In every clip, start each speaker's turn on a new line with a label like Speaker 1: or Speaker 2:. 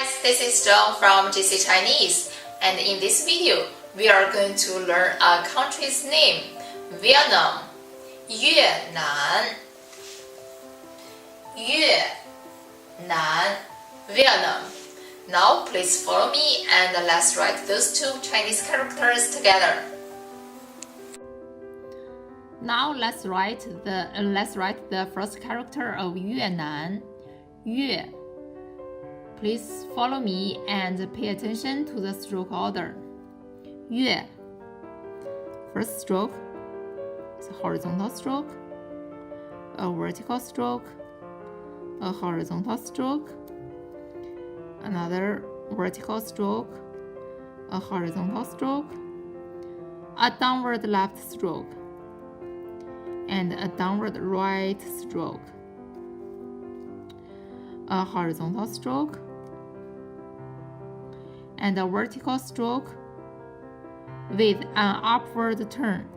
Speaker 1: guys, this is John from GC Chinese, and in this video, we are going to learn a country's name, Vietnam, Yunnan, Yunnan, Vietnam. Now please follow me and let's write those two Chinese characters together. Now let's write the first character of Yunnan, Yue. Please follow me and pay attention to the stroke order. Yue. First stroke is a horizontal stroke, a vertical stroke, a horizontal stroke, another vertical stroke, a horizontal stroke, a downward left stroke, and a downward right stroke, a horizontal stroke, and a vertical stroke with an upward turn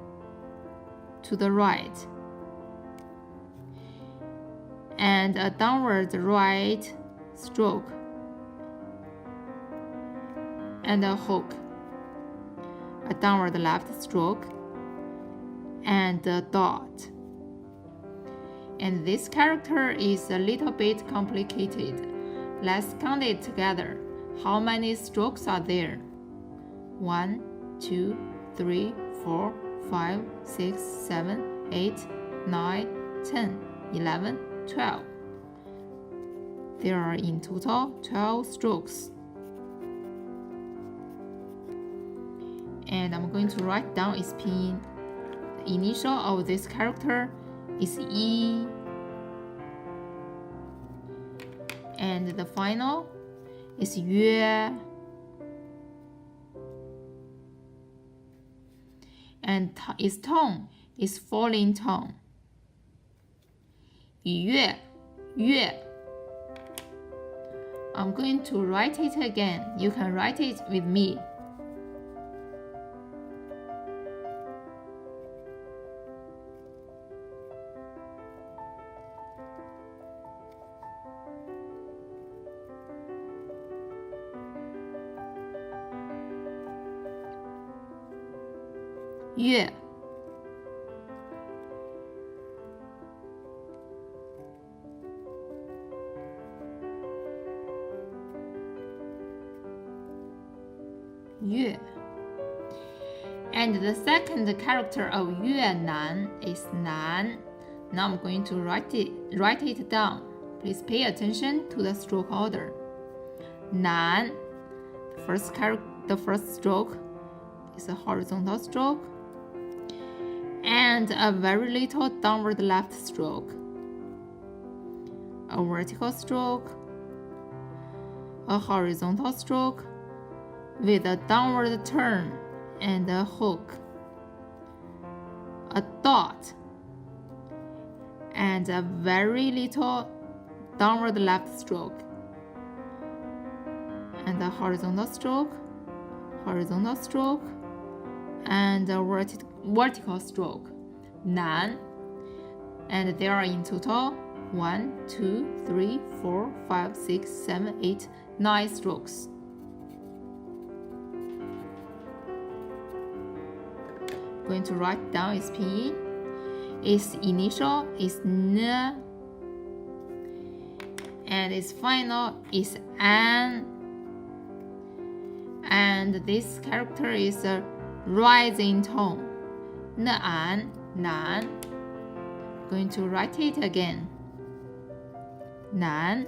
Speaker 1: to the right, and a downward right stroke, and a hook, a downward left stroke, and a dot. And this character is a little bit complicated. Let's count it together. How many strokes are there? 1, 2, 3, 4, 5, 6, 7, 8, 9, 10, 11, 12. There are in total 12 strokes. And I'm going to write down its pinyin. The initial of this character is E, and the final is Yue, and its tone is falling tone. Yue, Yue. I'm going to write it again. You can write it with me. Yue. Yue. And the second character of Yunnan is Nan. Now I'm going to write it down. Please pay attention to the stroke order. Nan. The first stroke is a horizontal stroke, and a very little downward left stroke, a vertical stroke, a horizontal stroke with a downward turn and a hook, a dot, and a very little downward left stroke, and a horizontal stroke, and a vertical stroke, Nan. And there are in total 1, 2, 3, 4, 5, 6, 7, 8, 9 strokes. I'm going to write down its pinyin. Its initial is N, and its final is An. And this character is a rising tone. Nan, Nan. Going to write it again. Nan.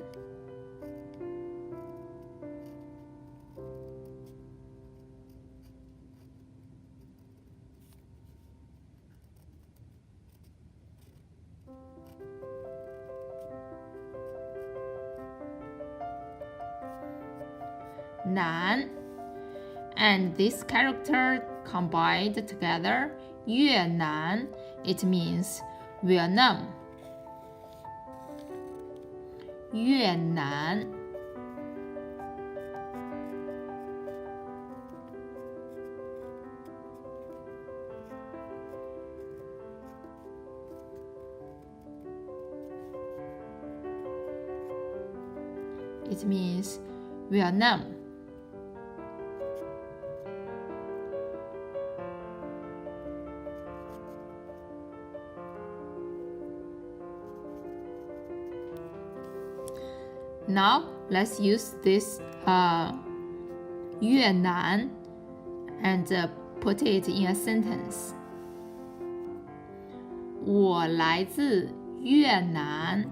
Speaker 1: Nan. And this character combined together, Yunnan, it means Vietnam. Yunnan. It means Vietnam. Now let's use this越南 and put it in a sentence. 我来自越南。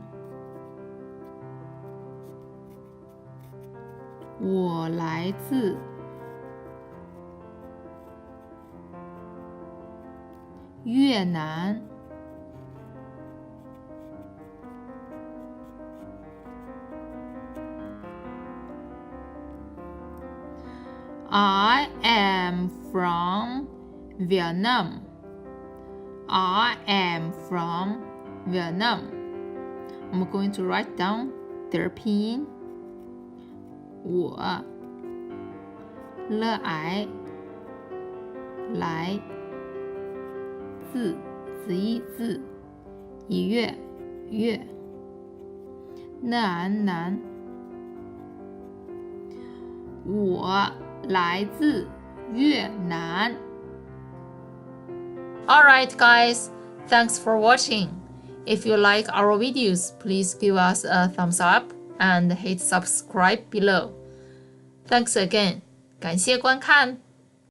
Speaker 1: 我来自越南。I am from Vietnam. I am from Vietnam. I'm going to write down their pinyin. 我了I来自子一字一月月南南。我来自越南。Alright guys, thanks for watching. If you like our videos, please give us a thumbs up and hit subscribe below. Thanks again. 感谢观看。